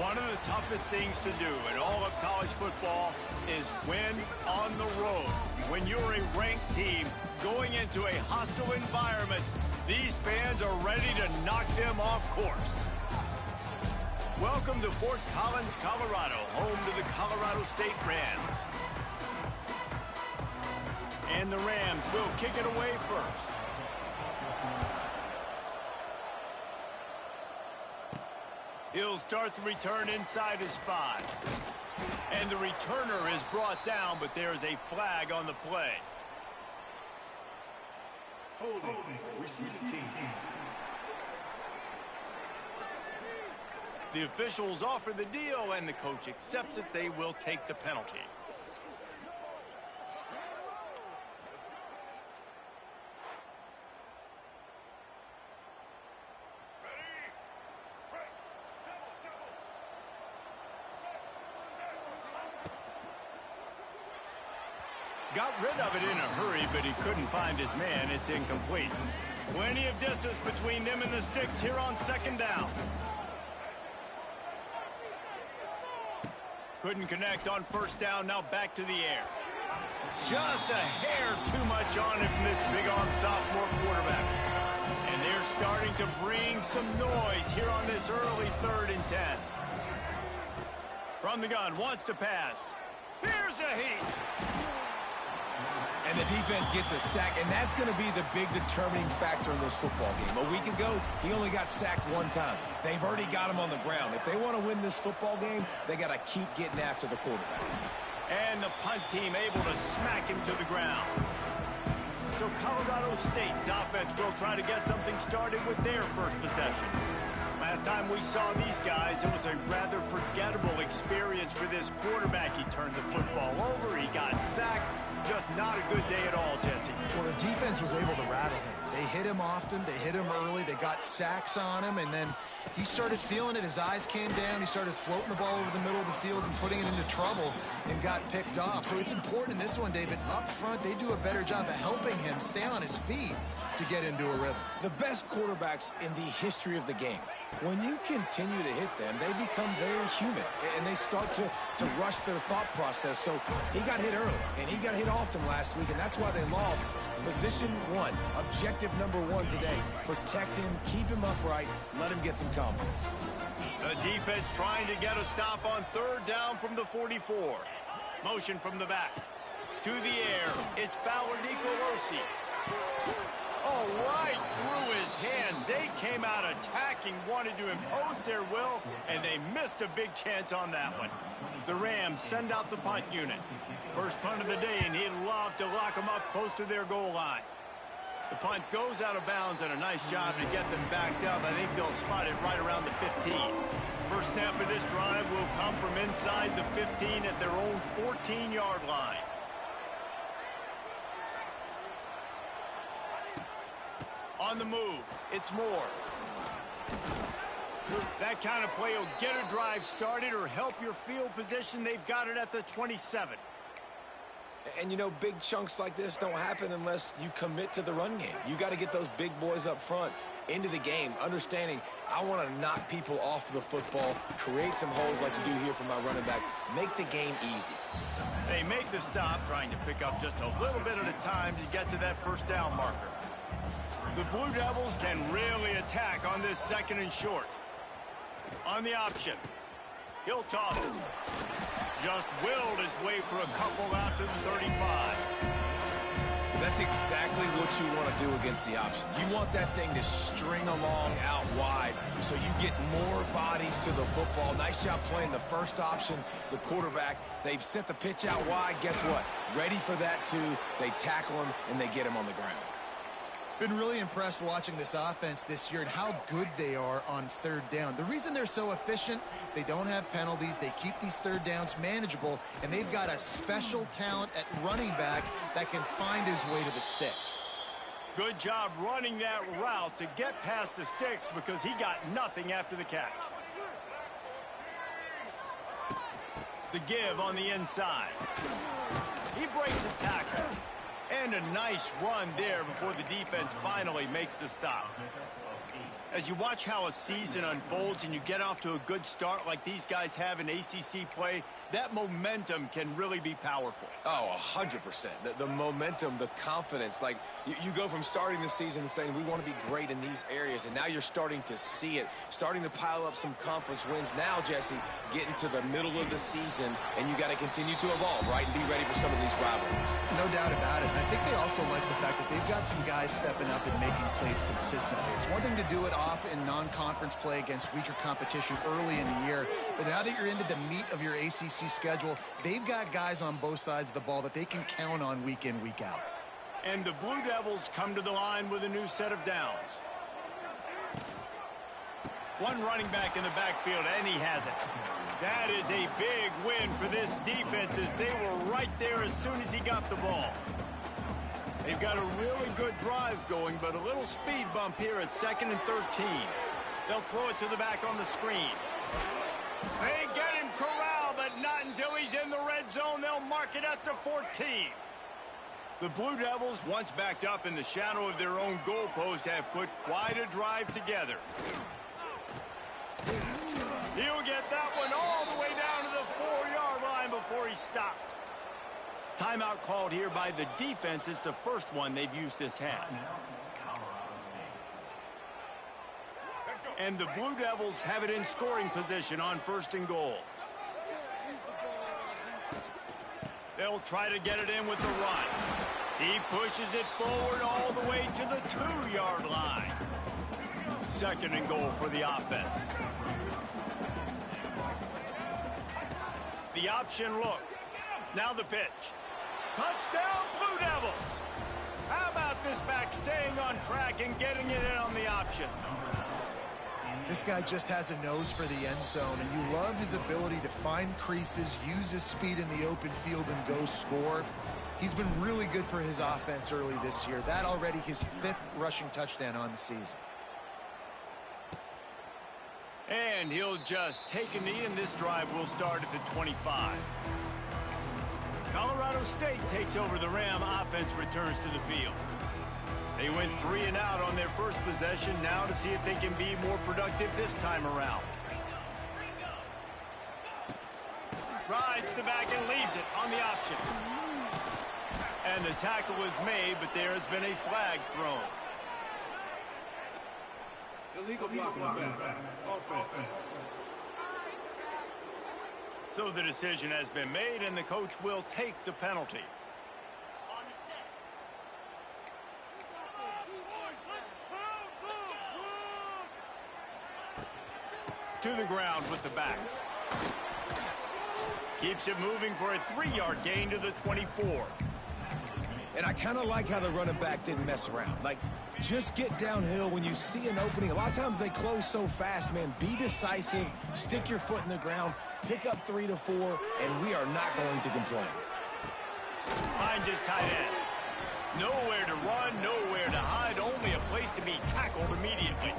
One of the toughest things to do in all of college football is win on the road. When you're a ranked team going into a hostile environment, these fans are ready to knock them off course. Welcome to Fort Collins, Colorado, home to the Colorado State Rams. And the Rams will kick it away first. He'll start the return inside his 5. And the returner is brought down, but there is a flag on the play. Holding, receiving team. The officials offer the deal, and the coach accepts it. They will take the penalty. Got rid of it in a hurry, but he couldn't find his man. It's incomplete. Plenty of distance between them and the sticks here on second down. Couldn't connect on first down. Now back to the air. Just a hair too much on it from this big-arm sophomore quarterback. And they're starting to bring some noise here on this early 3rd and 10. From the gun, wants to pass. Here's a heat. And the defense gets a sack, and that's going to be the big determining factor in this football game. A week ago, he only got sacked 1 time. They've already got him on the ground. If they want to win this football game, they got to keep getting after the quarterback. And the punt team able to smack him to the ground. So Colorado State's offense will try to get something started with their first possession. Last time we saw these guys, it was a rather forgettable experience for this quarterback. He turned the football over, he got sacked. Just not a good day at all, Jesse. Well, the defense was able to rattle him. They hit him often, they hit him early, they got sacks on him, and then he started feeling it. His eyes came down, he started floating the ball over the middle of the field and putting it into trouble and got picked off. So it's important in this one, David. Up front, they do a better job of helping him stay on his feet to get into a rhythm. The best quarterbacks in the history of the game, when you continue to hit them, they become very human, and they start to rush their thought process. So he got hit early, and he got hit often last week, and that's why they lost. Position 1, objective number 1 today. Protect him, keep him upright, let him get some confidence. The defense trying to get a stop on 3rd down from the 44. Motion from the back. To the air, it's Fowler Nicolosi. Oh, right through his hands. They came out attacking, wanted to impose their will, and they missed a big chance on that one. The Rams send out the punt unit. First punt of the day, and he'd love to lock them up close to their goal line. The punt goes out of bounds, and a nice job to get them backed up. I think they'll spot it right around the 15. First snap of this drive will come from inside the 15 at their own 14-yard line. On the move, it's Moore. That kind of play will get a drive started or help your field position. They've got it at the 27. And, you know, big chunks like this don't happen unless you commit to the run game. You got to get those big boys up front into the game, understanding I want to knock people off the football, create some holes like you do here for my running back, make the game easy. They make the stop, trying to pick up just a little bit at a time to get to that first down marker. The Blue Devils can really attack on this 2nd and short. On the option, he'll toss it. Just willed his way for a couple out to the 35. That's exactly what you want to do against the option. You want that thing to string along out wide so you get more bodies to the football. Nice job playing the first option, the quarterback. They've set the pitch out wide. Guess what? Ready for that too. They tackle him, and they get him on the ground. Been really impressed watching this offense this year and how good they are on 3rd down. The reason they're so efficient, they don't have penalties, they keep these 3rd downs manageable, and they've got a special talent at running back that can find his way to the sticks. Good job running that route to get past the sticks because he got nothing after the catch. The give on the inside. He breaks a tackle. And a nice run there before the defense finally makes the stop. As you watch how a season unfolds and you get off to a good start like these guys have in ACC play, that momentum can really be powerful. Oh, 100%. The momentum, the confidence. Like, you go from starting the season and saying, we want to be great in these areas, and now you're starting to see it, starting to pile up some conference wins. Now, Jesse, getting to the middle of the season, and you got to continue to evolve, right, and be ready for some of these rivalries. No doubt about it. And I think they also like the fact that they've got some guys stepping up and making plays consistently. It's one thing to do it off in non-conference play against weaker competition early in the year, but now that you're into the meat of your ACC schedule, they've got guys on both sides of the ball that they can count on week in, week out. And the Blue Devils come to the line with a new set of downs. One running back in the backfield, and he has it. That is a big win for this defense as they were right there as soon as he got the ball. They've got a really good drive going, but a little speed bump here at 2nd and 13. They'll throw it to the back on the screen. They get him corralled, but not until he's in the red zone. They'll mark it at the 14. The Blue Devils, once backed up in the shadow of their own goalpost, have put quite a drive together. He'll get that one all the way down to the 4-yard line before he stopped. Timeout called here by the defense. It's the first one they've used this half. And the Blue Devils have it in scoring position on 1st and goal. They'll try to get it in with the run. He pushes it forward all the way to the 2-yard line. 2nd and goal for the offense. The option look. Now the pitch. Touchdown, Blue Devils! How about this back staying on track and getting it in on the option? This guy just has a nose for the end zone, and you love his ability to find creases, use his speed in the open field, and go score. He's been really good for his offense early this year. That already his 5th rushing touchdown on the season. And he'll just take a knee, and this drive will start at the 25. Colorado State takes over the Ram. Offense returns to the field. They went 3 and out on their first possession. Now to see if they can be more productive this time around. Rides the back and leaves it on the option. And the tackle was made, but there has been a flag thrown. Illegal blocking the back. Offense. So the decision has been made, and the coach will take the penalty. To the ground with the back. Keeps it moving for a 3-yard gain to the 24. And I kind of like how the running back didn't mess around. Like, just get downhill when you see an opening. A lot of times they close so fast, man. Be decisive, stick your foot in the ground, pick up 3 to 4, and we are not going to complain. Find his tight end. Nowhere to run, nowhere to hide, only a place to be tackled immediately.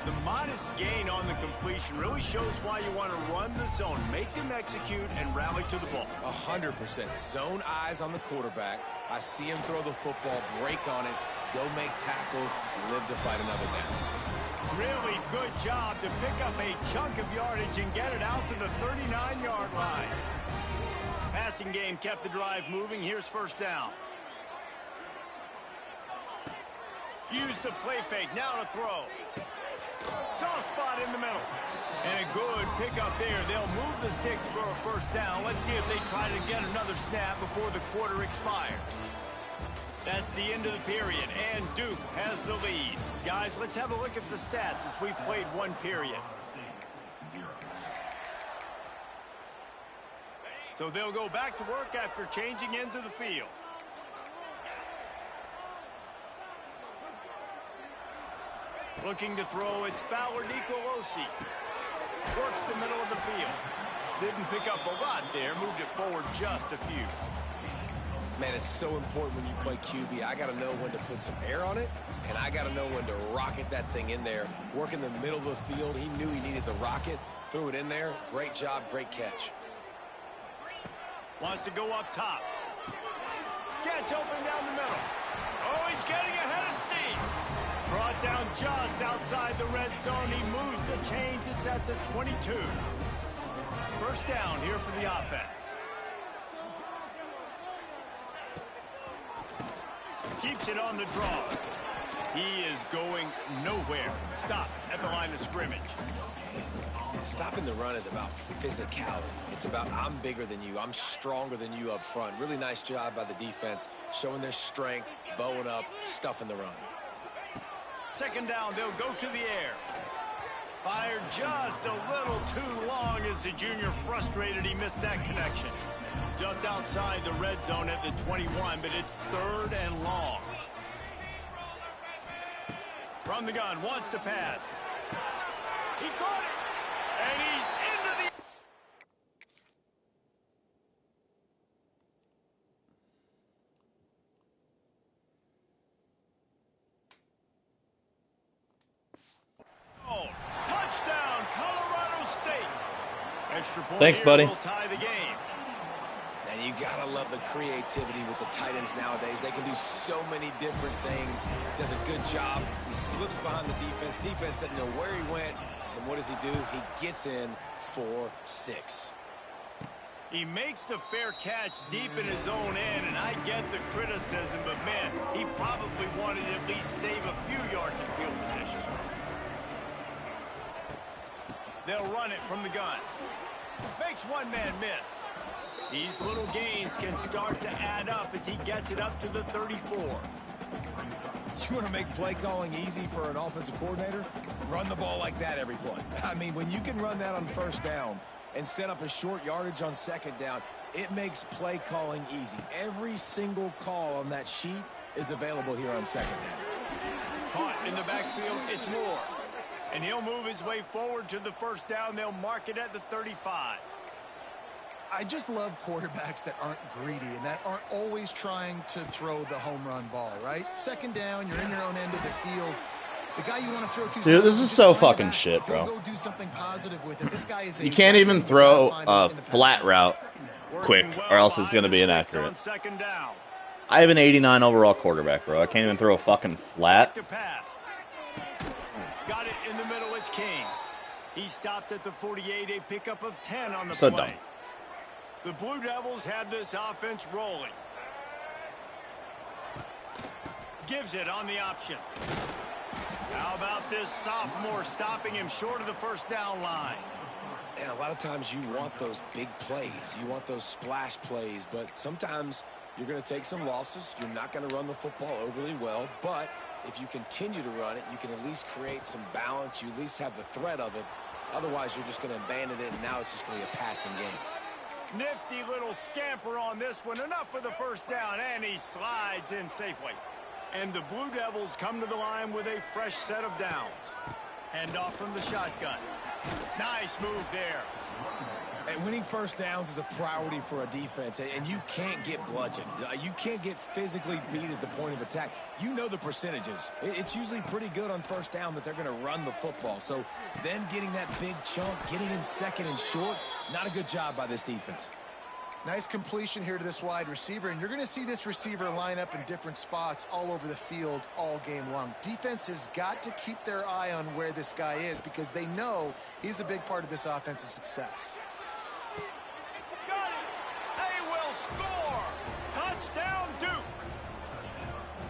The modest gain on the completion really shows why you want to run the zone, make them execute, and rally to the ball. 100%. Zone eyes on the quarterback. I see him throw the football, break on it, go make tackles, live to fight another down. Really good job to pick up a chunk of yardage and get it out to the 39-yard line. Passing game kept the drive moving. Here's 1st down. Use the play fake. Now to throw. Soft spot in the middle. And a good pickup there. They'll move the sticks for a 1st down. Let's see if they try to get another snap before the quarter expires. That's the end of the period, and Duke has the lead. Guys, let's have a look at the stats as we've played 1 period. So they'll go back to work after changing ends of the field. Looking to throw, it's Fowler Nicolosi. Works the middle of the field. Didn't pick up a lot there, moved it forward just a few. Man, it's so important when you play QB. I got to know when to put some air on it, and I got to know when to rocket that thing in there. Work in the middle of the field. He knew he needed the rocket, threw it in there. Great job, great catch. Wants to go up top. Gets open down the middle. Oh, he's getting ahead of steam. Brought down just outside the red zone. He moves the chains. It's at the 22. First down here for the offense. Keeps it on the draw. He is going nowhere. Stop at the line of scrimmage. Stopping the run is about physicality. It's about I'm bigger than you. I'm stronger than you up front. Really nice job by the defense, showing their strength, bowing up, stuffing the run. Second down, they'll go to the air. Fired just a little too long as the junior frustrated. He missed that connection. Just outside the red zone at the 21, but it's third and long. From the gun, wants to pass. He caught it. And he's into the... Oh, touchdown, Colorado State. Extra point. Thanks, buddy. Will tie the game. And you gotta love the creativity with the tight ends nowadays. They can do so many different things. Does a good job. He slips behind the defense. Defense doesn't know where he went. And what does he do? He gets in for 6. He makes the fair catch deep in his own end, and I get the criticism, but man, he probably wanted to at least save a few yards in field position. They'll run it from the gun. Makes one man miss. These little gains can start to add up as he gets it up to the 34. You want to make play calling easy for an offensive coordinator? Run the ball like that every play. I mean, when you can run that on first down and set up a short yardage on second down, it makes play calling easy. Every single call on that sheet is available here on second down. Caught in the backfield, it's Moore. And he'll move his way forward to the first down. They'll mark it at the 35. I just love quarterbacks that aren't greedy and that aren't always trying to throw the home run ball, right? Second down, you're in your own end of the field. The guy you want to throw to... Dude, this is so fucking shit, bro. Go do something positive with it. This guy is you can't even throw a flat route quick, or else it's going to be inaccurate. I have an 89 overall quarterback, bro. I can't even throw a fucking flat. Got it in the middle. It's King. He stopped at the 48, a pickup of 10 on the so play. Dumb. The Blue Devils have this offense rolling. Gives it on the option. How about this sophomore stopping him short of the first down line? And a lot of times you want those big plays. You want those splash plays. But sometimes you're going to take some losses. You're not going to run the football overly well. But if you continue to run it, you can at least create some balance. You at least have the threat of it. Otherwise, you're just going to abandon it, and now it's just going to be a passing game. Nifty little scamper on this one. Enough for the first down, and he slides in safely. And the Blue Devils come to the line with a fresh set of downs. Hand off from the shotgun. Nice move there. And winning first downs is a priority for a defense, and you can't get bludgeoned. You can't get physically beat at the point of attack. You know the percentages. It's usually pretty good on first down that they're going to run the football. So then getting that big chunk, getting in second and short, not a good job by this defense. Nice completion here to this wide receiver, and you're going to see this receiver line up in different spots all over the field all game long. Defense has got to keep their eye on where this guy is because they know he's a big part of this offense's success. Got it! They will score! Touchdown, Duke!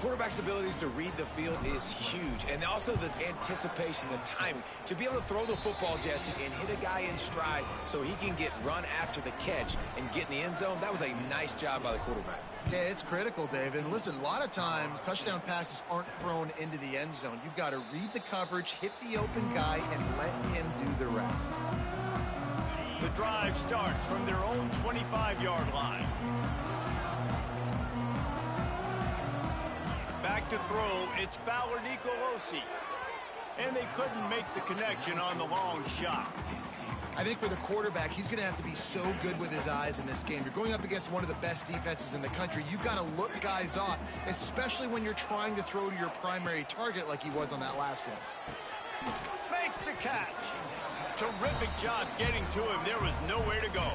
Quarterback's abilities to read the field is huge, and also the anticipation, the timing. To be able to throw the football, Jesse, and hit a guy in stride so he can get run after the catch and get in the end zone, that was a nice job by the quarterback. Yeah, it's critical, David. And listen, a lot of times touchdown passes aren't thrown into the end zone. You've got to read the coverage, hit the open guy, and let him do the rest. The drive starts from their own 25-yard line. Back to throw, it's Fowler Nicolosi. And they couldn't make the connection on the long shot. I think for the quarterback, he's going to have to be so good with his eyes in this game. You're going up against one of the best defenses in the country. You've got to look guys off, especially when you're trying to throw to your primary target like he was on that last one. Makes the catch. Terrific job getting to him. There was nowhere to go.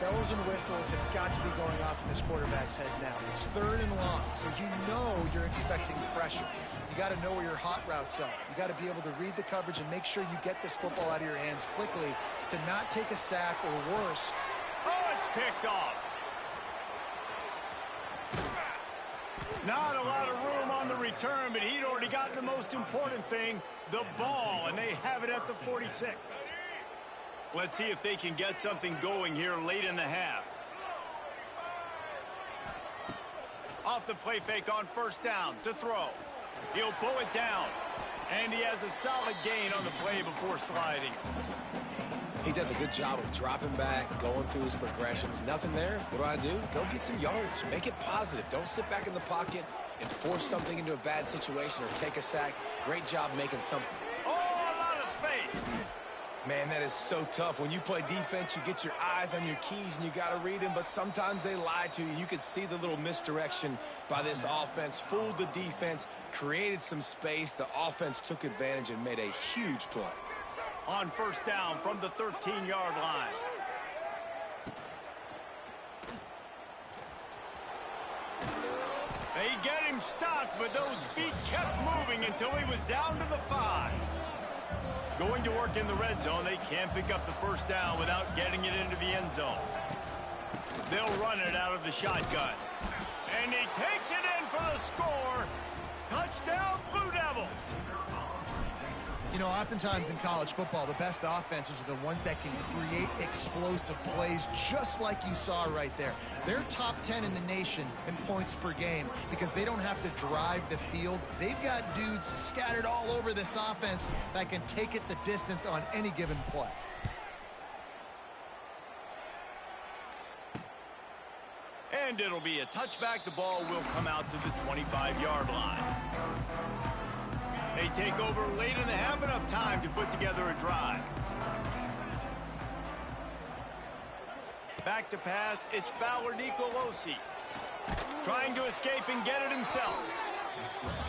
bells and whistles have got to be going off in this quarterback's head now. It's 3rd and long, so you know you're expecting pressure. You got to know where your hot routes are. You got to be able to read the coverage and make sure you get this football out of your hands quickly to not take a sack or worse. Oh, it's picked off. Not a lot of room on the return, but he'd already gotten the most important thing, the ball, and they have it at the 46. Let's see if they can get something going here late in the half. Off the play fake on 1st down to throw. He'll pull it down, and he has a solid gain on the play before sliding. He does a good job of dropping back, going through his progressions. Nothing there. What do? Go get some yards. Make it positive. Don't sit back in the pocket and force something into a bad situation or take a sack. Great job making something. Oh, a lot of space. Man, that is so tough. When you play defense, you get your eyes on your keys and you got to read them, but sometimes they lie to you. You could see the little misdirection by this offense, fooled the defense, created some space. The offense took advantage and made a huge play. On 1st down from the 13-yard line. They get him stopped, but those feet kept moving until he was down to the 5. Going to work in the red zone, they can't pick up the 1st down without getting it into the end zone. They'll run it out of the shotgun. And he takes it in for the score. Touchdown, Blue Devils. You know, oftentimes in college football, the best offenses are the ones that can create explosive plays, just like you saw right there. They're top 10 in the nation in points per game because they don't have to drive the field. They've got dudes scattered all over this offense that can take it the distance on any given play. And it'll be a touchback. The ball will come out to the 25-yard line. They take over late in the half, enough time to put together a drive. Back to pass, it's Fowler Nicolosi. Trying to escape and get it himself.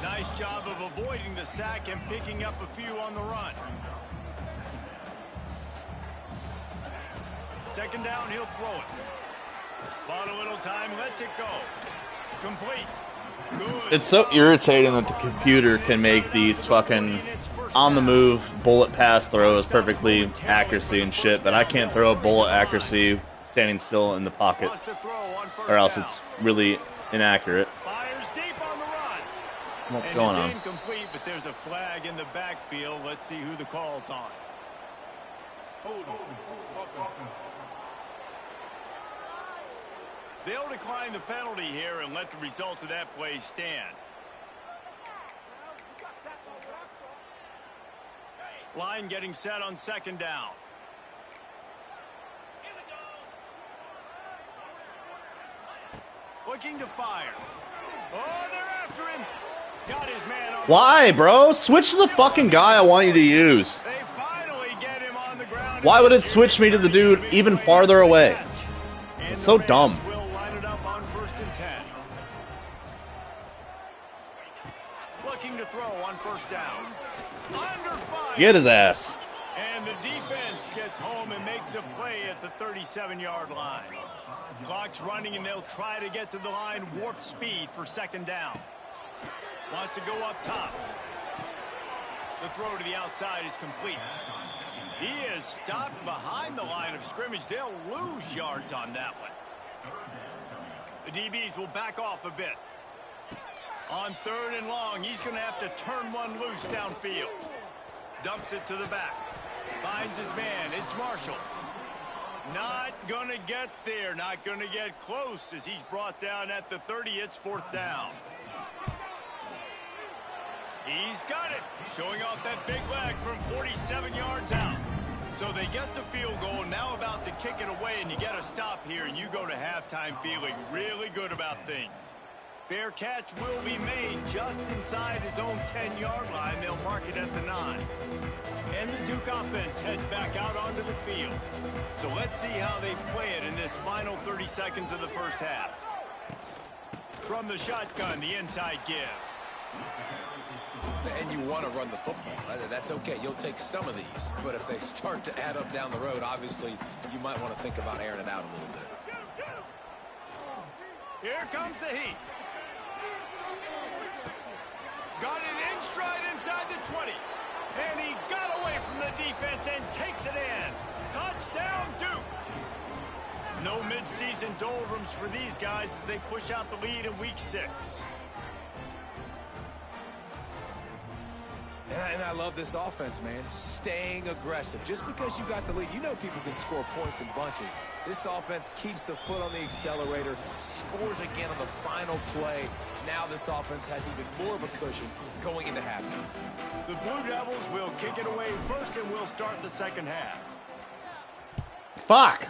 Nice job of avoiding the sack and picking up a few on the run. 2nd down, he'll throw it. Bought a little time, lets it go. Complete. Good. It's so irritating that the computer can make these fucking on-the-move bullet pass throws perfectly accuracy and shit, but I can't throw a bullet accuracy standing still in the pocket, or else it's really inaccurate. Fires deep on the run. What's going on? Incomplete, but there's a flag in the backfield. Let's see who the call's on. Hold on. They'll decline the penalty here and let the result of that play stand. Line getting set on 2nd down. Looking to fire. Oh, they're after him. Got his man on. Why, bro? Switch to the fucking guy I want you to use. They finally get him on the ground. Why would it switch me to the dude even farther away? It's so dumb. To throw on 1st down. Under fire. Get his ass. And the defense gets home and makes a play at the 37-yard line. Clock's running and they'll try to get to the line warp speed for 2nd down. Wants to go up top. The throw to the outside is complete. He is stopped behind the line of scrimmage. They'll lose yards on that one. The DBs will back off a bit. On 3rd and long, he's going to have to turn one loose downfield. Dumps it to the back. Finds his man. It's Marshall. Not going to get there. Not going to get close as he's brought down at the 30. It's 4th down. He's got it. Showing off that big leg from 47 yards out. So they get the field goal. Now about to kick it away, and you get a stop here, and you go to halftime feeling really good about things. Fair catch will be made just inside his own 10-yard line. They'll mark it at the 9. And the Duke offense heads back out onto the field. So let's see how they play it in this final 30 seconds of the 1st half. From the shotgun, the inside give. And you want to run the football. That's okay. You'll take some of these. But if they start to add up down the road, obviously, you might want to think about airing it out a little bit. Here comes the heat. Got it in stride inside the 20. And he got away from the defense and takes it in. Touchdown, Duke. No midseason doldrums for these guys as they push out the lead in week 6. And I love this offense, man. Staying aggressive. Just because you got the lead, you know people can score points in bunches. This offense keeps the foot on the accelerator, scores again on the final play. Now this offense has even more of a cushion going into halftime. The Blue Devils will kick it away first, and we'll start the second half. Fuck.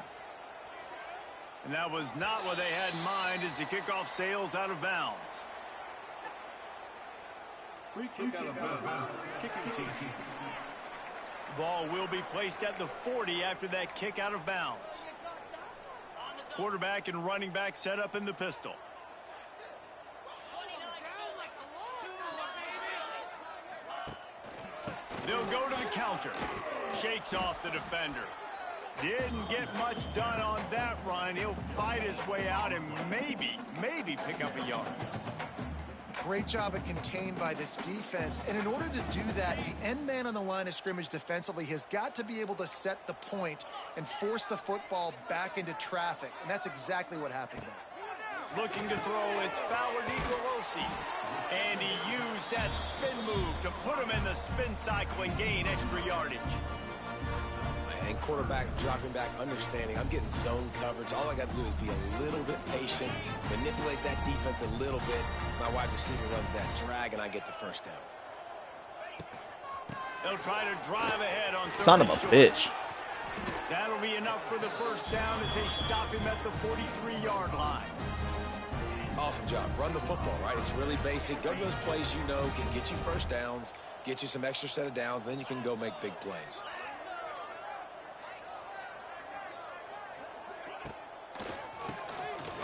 And that was not what they had in mind as the kickoff sails out of bounds. Free kick out of bounds. Kicking team. The ball will be placed at the 40 after that kick out of bounds. Quarterback and running back set up in the pistol. They'll go to the counter. Shakes off the defender. Didn't get much done on that run. He'll fight his way out and maybe pick up a yard. Great job at contained by this defense. And in order to do that, the end man on the line of scrimmage defensively has got to be able to set the point and force the football back into traffic. And that's exactly what happened there. Looking to throw, it's Fowler Nicolosi. And he used that spin move to put him in the spin cycle and gain extra yardage. And quarterback dropping back, understanding I'm getting zone coverage. All I got to do is be a little bit patient, manipulate that defense a little bit. My wide receiver runs that drag, and I get the first down. They'll try to drive ahead on third Son of a and short. bitch. That'll be enough for the first down as they stop him at the 43-yard line. Awesome job. Run the football, right? It's really basic. Go to those plays you know can get you first downs, get you some extra set of downs, then you can go make big plays.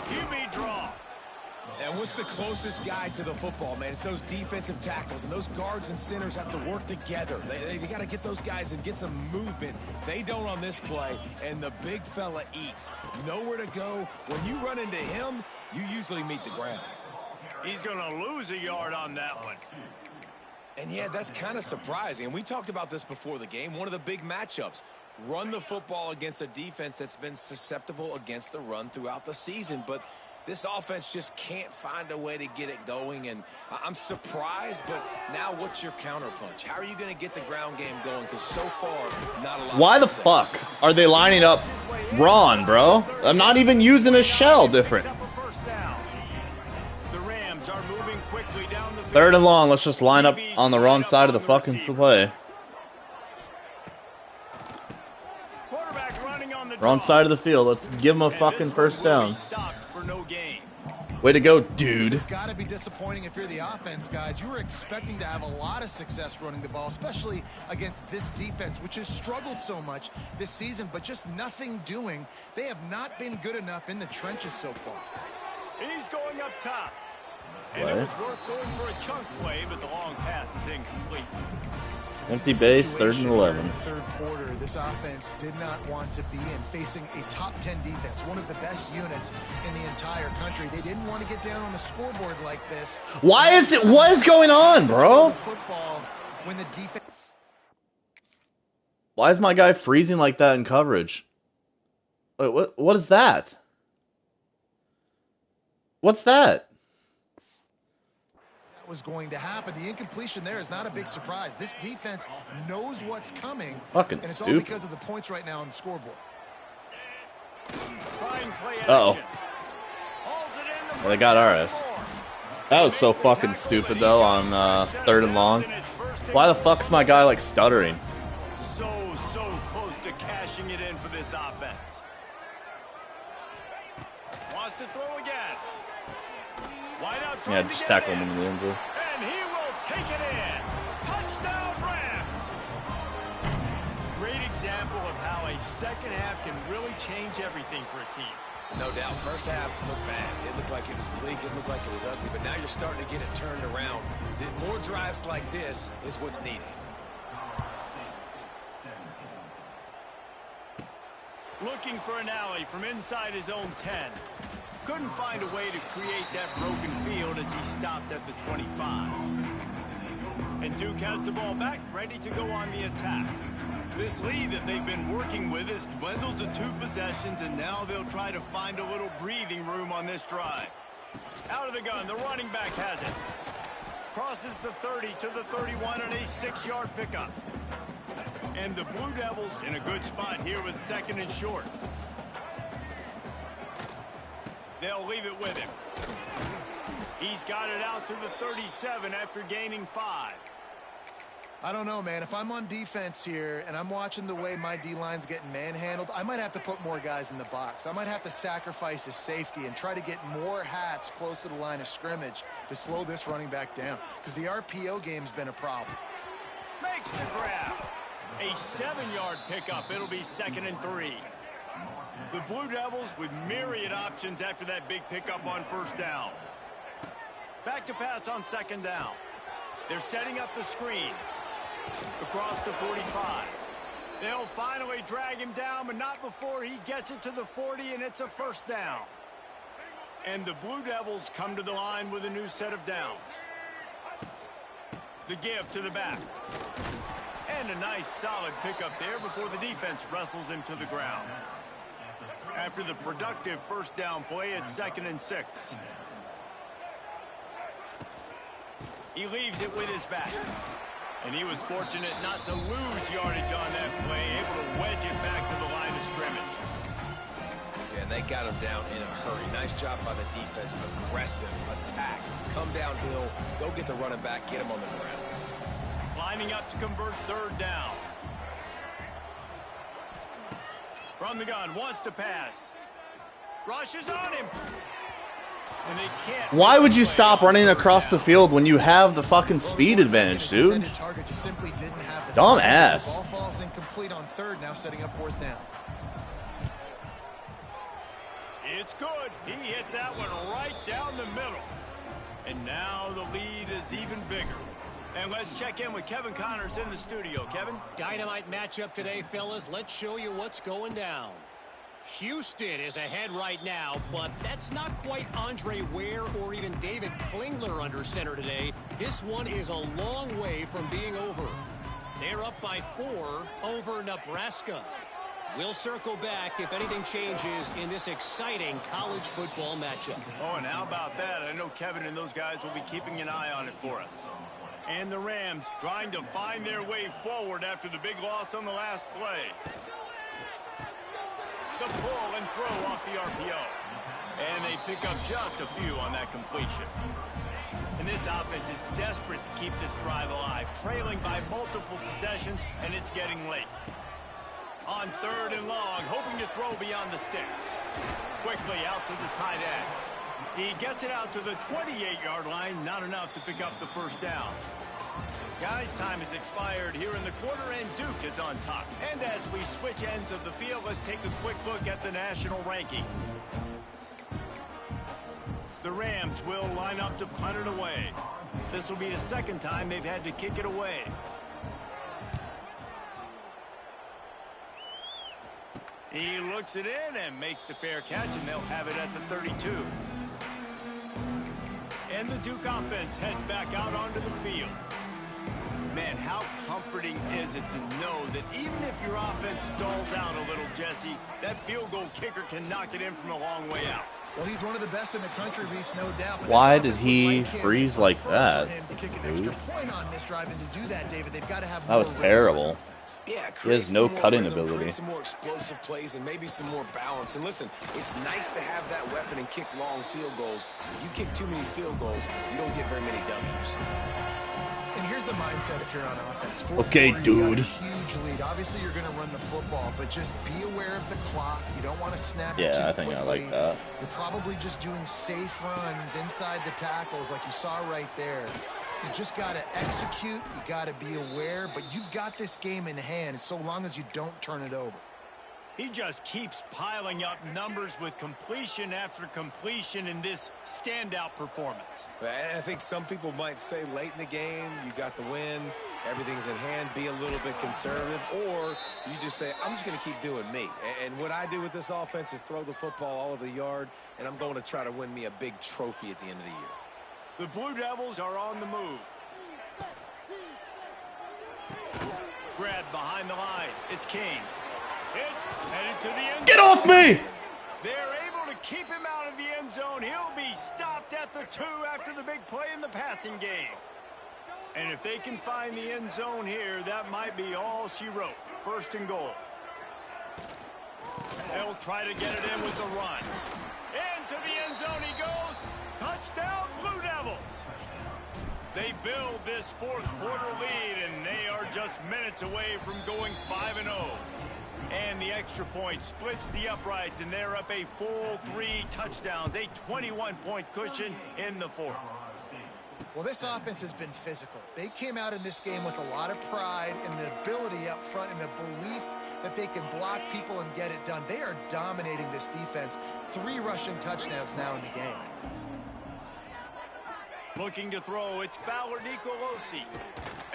QB draw. And what's the closest guy to the football, man? It's those defensive tackles, and those guards and centers have to work together. They got to get those guys and get some movement. They don't on this play, and the big fella eats. Nowhere to go. When you run into him, you usually meet the ground. He's going to lose a yard on that one. And, yeah, that's kind of surprising. And we talked about this before the game. One of the big matchups. Run the football against a defense that's been susceptible against the run throughout the season. But this offense just can't find a way to get it going. And I'm surprised, but now what's your counterpunch? How are you going to get the ground game going? Because so far, not a lot Why of the success. fuck are they lining up Ron, bro? I'm not even using a shell different. The Rams are moving quickly down the field. Third and long, let's just line up on the wrong side of the fucking play. Quarterback running on the Wrong draw. side of the field, let's give him a And fucking this first one will down. be stopped for no gain. Way to go, This dude. has got to be disappointing if you're the offense, guys. You were expecting to have a lot of success running the ball, especially against this defense, which has struggled so much this season, but just nothing doing. They have not been good enough in the trenches so far. He's going up top. And What? it was worth going for a chunk play, but the long pass is incomplete. Empty base, third and Situation 11. where in the third quarter, this offense did not want to be in, facing a top 10 defense, one of the best units in the entire country. They didn't want to get down on the scoreboard like this. What is going on, bro? Football when the defense. Why is my guy freezing like that in coverage? Wait, what is that? What's that? Was going to happen. The incompletion there is not a big surprise. This defense knows what's coming. Fucking and it's all stupid. because of the points right now on the scoreboard. Flying play Uh-oh. action. Hauls it in the Well, they got first RS. down. That was so fucking stupid, though, on third and long. Why the fuck's my guy, like, stuttering? So close to cashing it in for this offense. Wants to throw again. Wide out Yeah, trying to just get tackle it him in. in the end zone. And he will take it in. Touchdown, Rams. Great example of how a second half can really change everything for a team. No doubt. First half looked bad. It looked like it was bleak. It looked like it was ugly. But now you're starting to get it turned around. More drives like this is what's needed. Looking for an alley from inside his own 10. Couldn't find a way to create that broken field as he stopped at the 25. And Duke has the ball back, ready to go on the attack. This lead that they've been working with has dwindled to 2 possessions, and now they'll try to find a little breathing room on this drive. Out of the gun, the running back has it. Crosses the 30 to the 31 on a 6-yard pickup. And the Blue Devils in a good spot here with 2nd and short. They'll leave it with him. He's got it out to the 37 after gaining 5. I don't know, man. If I'm on defense here and I'm watching the way my D-line's getting manhandled, I might have to put more guys in the box. I might have to sacrifice his safety and try to get more hats close to the line of scrimmage to slow this running back down, because the RPO game's been a problem. Makes the grab. A 7-yard pickup. It'll be 2nd and 3. The Blue Devils with myriad options after that big pickup on 1st down. Back to pass on 2nd down. They're setting up the screen. Across the 45. They'll finally drag him down, but not before he gets it to the 40, and it's a 1st down. And the Blue Devils come to the line with a new set of downs. The give to the back. And a nice solid pickup there before the defense wrestles him to the ground. After the productive 1st down play, it's 2nd and 6. He leaves it with his back. And he was fortunate not to lose yardage on that play, able to wedge it back to the line of scrimmage. Yeah, and they got him down in a hurry. Nice job by the defense. Aggressive attack. Come downhill, go get the running back, get him on the ground. Lining up to convert 3rd down. From the gun, wants to pass. Rushes on him. And they can't. Why would you stop running across the field when you have the fucking speed advantage, dude? Dumb ass. Ball falls incomplete on 3rd, now setting up 4th down. It's good. He hit that one right down the middle. And now the lead is even bigger. And let's check in with Kevin Connors in the studio. Kevin? Dynamite matchup today, fellas. Let's show you what's going down. Houston is ahead right now, but that's not quite Andre Ware or even David Klingler under center today. This one is a long way from being over. They're up by 4 over Nebraska. We'll circle back if anything changes in this exciting college football matchup. Oh, and how about that? I know Kevin and those guys will be keeping an eye on it for us. And the Rams trying to find their way forward after the big loss on the last play. The pull and throw off the RPO. And they pick up just a few on that completion. And this offense is desperate to keep this drive alive, trailing by multiple possessions, and it's getting late. On 3rd and long, hoping to throw beyond the sticks. Quickly out to the tight end. He gets it out to the 28-yard line, not enough to pick up the 1st down. Guys, time has expired here in the quarter, and Duke is on top. And as we switch ends of the field, let's take a quick look at the national rankings. The Rams will line up to punt it away. This will be the 2nd time they've had to kick it away. He looks it in and makes the fair catch, and they'll have it at the 32. And the Duke offense heads back out onto the field. Man, how comforting is it to know that even if your offense stalls out a little, Jesse, that field goal kicker can knock it in from a long way out. Well, he's one of the best in the country, Reese, no doubt. Why did he freeze like that? To kick an extra point on this drive, and to do that, David, they've got to have that was terrible. Yeah, he has no cutting rhythm, ability. Some more explosive plays and maybe some more balance. And listen, it's nice to have that weapon and kick long field goals. If you kick too many field goals, you don't get very many W's. And here's the mindset if you're on offense. Okay, dude. Huge lead. Obviously, you're going to run the football, but just be aware of the clock. You don't want to snap it too I think quickly. I like that. You're probably just doing safe runs inside the tackles like you saw right there. You just got to execute. You got to be aware, but you've got this game in hand so long as you don't turn it over. He just keeps piling up numbers with completion after completion in this standout performance. And I think some people might say late in the game, you got the win, everything's in hand, be a little bit conservative, or you just say, I'm just going to keep doing me. And what I do with this offense is throw the football all over the yard, and I'm going to try to win me a big trophy at the end of the year. The Blue Devils are on the move. Grab behind the line. It's King. It's headed to the end zone. Get off me! They're able to keep him out of the end zone. He'll be stopped at the 2 after the big play in the passing game. And if they can find the end zone here, that might be all she wrote. 1st and goal. They'll try to get it in with the run. Into the end zone he goes. Touchdown, Blue Devils. They build this 4th quarter lead, and they are just minutes away from going 5-0. And the extra point splits the uprights, and they're up a full 3 touchdowns, a 21-point cushion in the 4th. Well, this offense has been physical. They came out in this game with a lot of pride and the ability up front and the belief that they can block people and get it done. They are dominating this defense. 3 rushing touchdowns now in the game. Looking to throw, it's Fowler Nicolosi.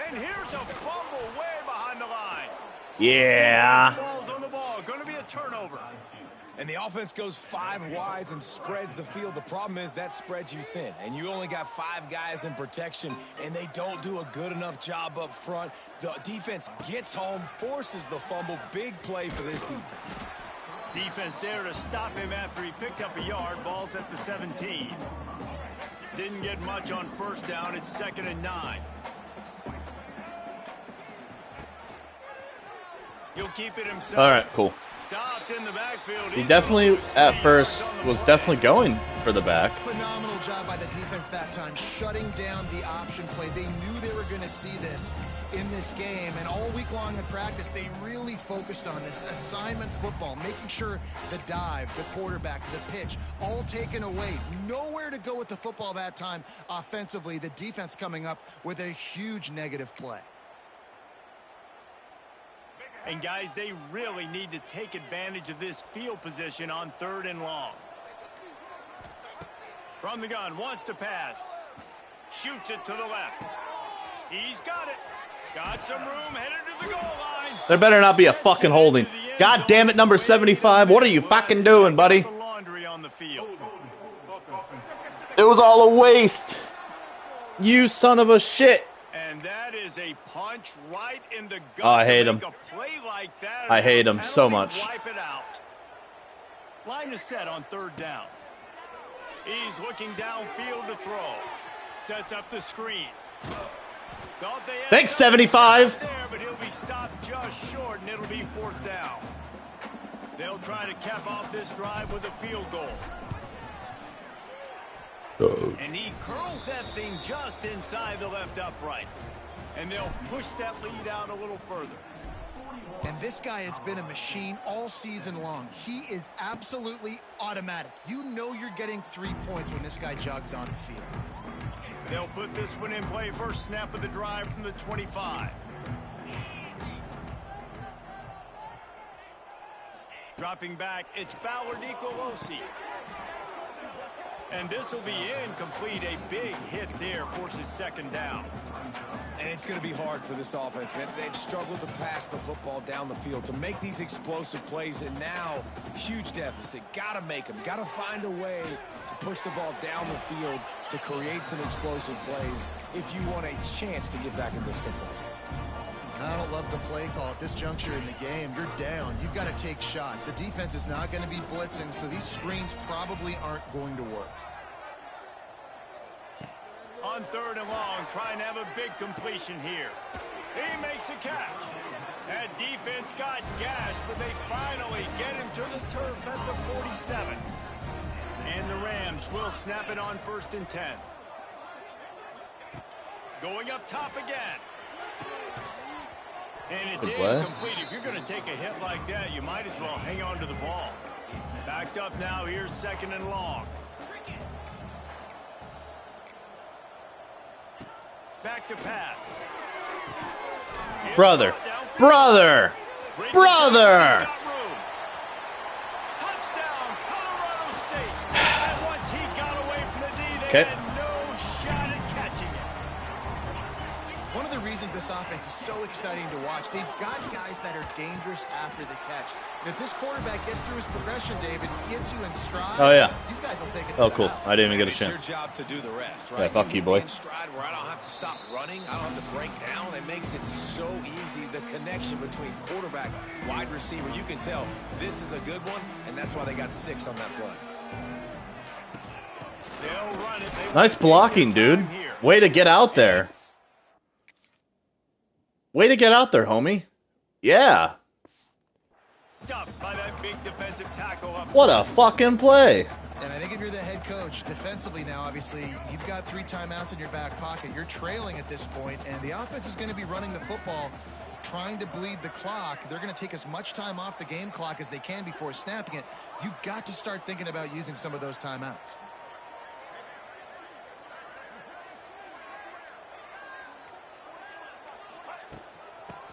And here's a fumble way behind the line. Yeah. Falls on the ball. Going to be a turnover. And the offense goes 5 wides and spreads the field. The problem is that spreads you thin, and you only got 5 guys in protection, and they don't do a good enough job up front. The defense gets home, forces the fumble. Big play for this defense. Defense there to stop him after he picked up a yard. Ball's at the 17. Didn't get much on 1st down. It's 2nd and 9. He'll keep it himself. All right, cool. Stopped in the backfield. He definitely, at first, was definitely going for the back. Phenomenal job by the defense that time, shutting down the option play. They knew they were going to see this in this game, and all week long in practice, they really focused on this assignment football, making sure the dive, the quarterback, the pitch, all taken away. Nowhere to go with the football that time offensively. The defense coming up with a huge negative play. And, guys, they really need to take advantage of this field position on 3rd and long. From the gun, wants to pass. Shoots it to the left. He's got it. Got some room, headed to the goal line. There better not be a fucking holding. God damn it, number 75. What are you fucking doing, buddy? It was all a waste. You son of a shit. And that is a punch right in the gut. Oh, I hate him. Like I hate him so much. Wipe it out. Line is set on 3rd down. He's looking downfield to throw. Sets up the screen. Thanks, 75. There, but he'll be stopped just short, and it'll be 4th down. They'll try to cap off this drive with a field goal. And he curls that thing just inside the left upright. And they'll push that lead out a little further. And this guy has been a machine all season long. He is absolutely automatic. You know you're getting 3 points when this guy jogs on the field. They'll put this one in play. First snap of the drive from the 25. Dropping back, it's Fowler Nicolosi. And this will be incomplete. A big hit there forces 2nd down. And it's going to be hard for this offense, man. They've struggled to pass the football down the field, to make these explosive plays, and now, huge deficit. Got to make them. Got to find a way to push the ball down the field to create some explosive plays if you want a chance to get back in this football game. I don't love the play call at this juncture in the game. You're down. You've got to take shots. The defense is not going to be blitzing, so these screens probably aren't going to work. On 3rd and long, trying to have a big completion here. He makes a catch. That defense got gashed, but they finally get him to the turf at the 47. And the Rams will snap it on 1st and 10. Going up top again. And it's incomplete. If you're going to take a hit like that, you might as well hang on to the ball. Backed up now. Here's 2nd and long. Back to pass. Brother. Okay. And no shot at catching it. One of the reasons this offense is so exciting to watch, they've got guys that are dangerous after the catch. And if this quarterback gets through his progression, David, gets you in stride, Oh, yeah. these guys will take it to Oh, the cool. house. I didn't even get a It's chance. your job to do the rest, right? Yeah, fuck you, boy. In stride where I don't have to stop running, I don't have to break down. It makes it so easy. The connection between quarterback, wide receiver, you can tell this is a good one, and that's why they got 6 on that play. They'll run it. They Nice blocking, dude. Way to get out there. Way to get out there, homie. Yeah. Stuffed by that big defensive tackle up. What a fucking play. And I think if you're the head coach, defensively now, obviously, you've got 3 timeouts in your back pocket. You're trailing at this point, and the offense is going to be running the football, trying to bleed the clock. They're going to take as much time off the game clock as they can before snapping it. You've got to start thinking about using some of those timeouts.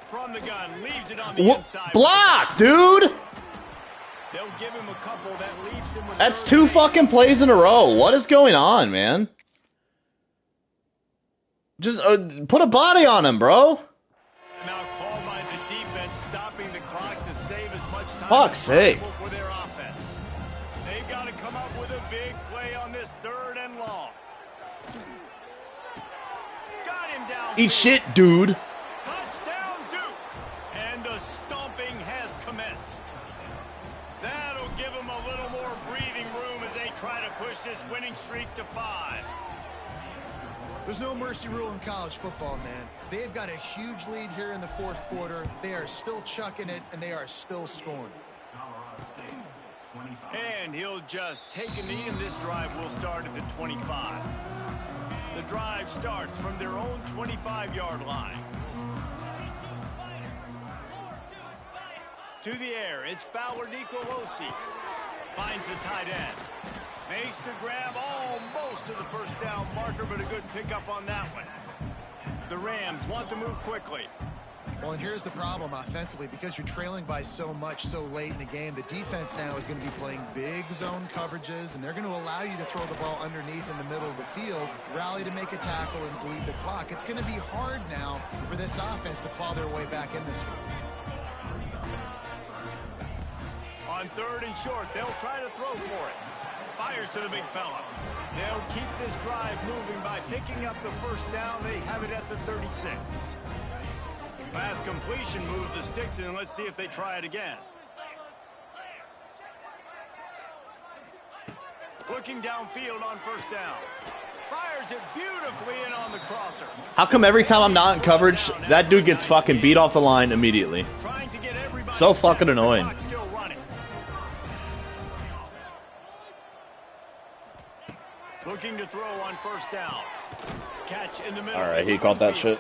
From the gun, leaves it on the inside. Block, dude. They'll give him a couple that leaves him with. That's 2 fucking plays in a row. What is going on, man? Just put a body on him, bro. Now called by the defense, stopping the clock to save as much time Fuck's as sake. possible for their offense. They've got to come up with a big play on this 3rd and long. Got him down. Eat shit, dude. Touchdown, Duke. And the stomping has commenced. That'll give them a little more breathing room as they try to push this winning streak to 5. There's no mercy rule in college football, man. They've got a huge lead here in the 4th quarter. They are still chucking it, and they are still scoring. And he'll just take a knee, and this drive will start at the 25. The drive starts from their own 25-yard line. To the air, it's Fowler Nicolosi. Finds the tight end. Makes the grab almost to the first down marker, but a good pickup on that one. The Rams want to move quickly. Well, and here's the problem offensively. Because you're trailing by so much so late in the game, the defense now is going to be playing big zone coverages, and they're going to allow you to throw the ball underneath in the middle of the field, rally to make a tackle, and bleed the clock. It's going to be hard now for this offense to claw their way back in this one. On 3rd and short, they'll try to throw for it. Fires to the big fella. They'll keep this drive moving by picking up the first down. They have it at the 36. Pass completion moves the sticks in, and let's see if they try it again. Looking downfield on 1st down. Fires it beautifully in on the crosser. How come every time I'm not in coverage, that dude gets fucking beat off the line immediately? Trying to get everybody So set. fucking The annoying. clock's still running. Looking to throw on 1st down. Catch in the middle. All right, he caught that shit.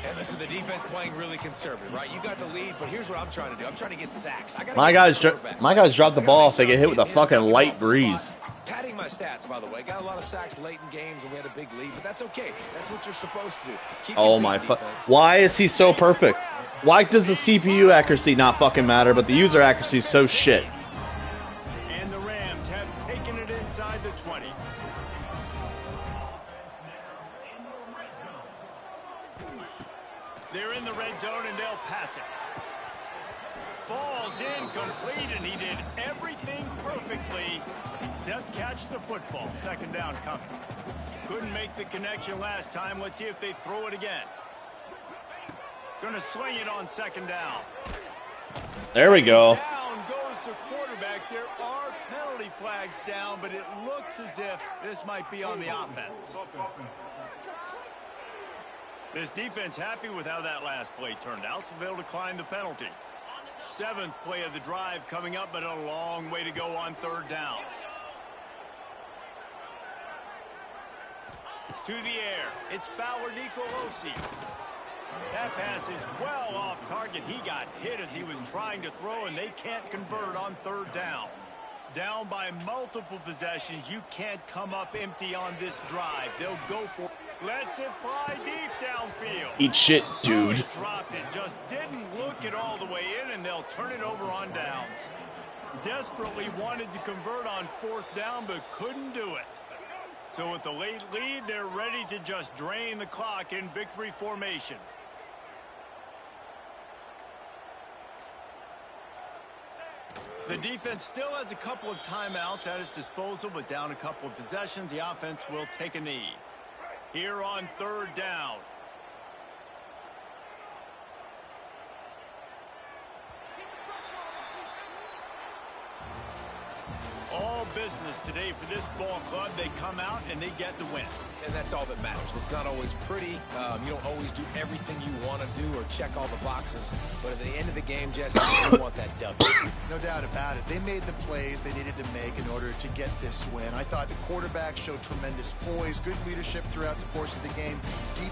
And listen, the defense playing really conservative, right? You got the lead, but here's what I'm trying to do. I'm trying to get sacks. My guys drop the ball if they get hit with a fucking light breeze. Padding my stats, by the way. Got a lot of sacks late in games when we had a big lead, but that's okay. That's what you're supposed to do. Keep Oh your my defense. Why is he so perfect? Why does the CPU accuracy not fucking matter, but the user accuracy is so shit? And the Rams have taken it inside the 20. They're in the red zone, and they'll pass it. Falls incomplete, and he did everything perfectly except catch the football. 2nd down coming. Couldn't make the connection last time. Let's see if they throw it again. Going to swing it on 2nd down. There we go. Down goes the quarterback. There are penalty flags down, but it looks as if this might be on the offense. This defense happy with how that last play turned out, so they'll decline the penalty. 7th play of the drive coming up, but a long way to go on 3rd down. To the air, it's Fowler Nicolosi. That pass is well off target. He got hit as he was trying to throw, and they can't convert on 3rd down. Down by multiple possessions, you can't come up empty on this drive. They'll go for it. Lets it fly deep downfield. Eat shit, dude. He dropped it, just didn't look it all the way in, and they'll turn it over on downs. Desperately wanted to convert on 4th down, but couldn't do it. So with the late lead, they're ready to just drain the clock in victory formation. The defense still has a couple of timeouts at its disposal, but down a couple of possessions, the offense will take a knee. Here on third down. All business today for this ball club. They come out and they get the win. And that's all that matters. It's not always pretty. You don't always do everything you want to do or check all the boxes. But at the end of the game, Jesse, you want that W. No doubt about it. They made the plays they needed to make in order to get this win. I thought the quarterback showed tremendous poise, good leadership throughout the course of the game. Defense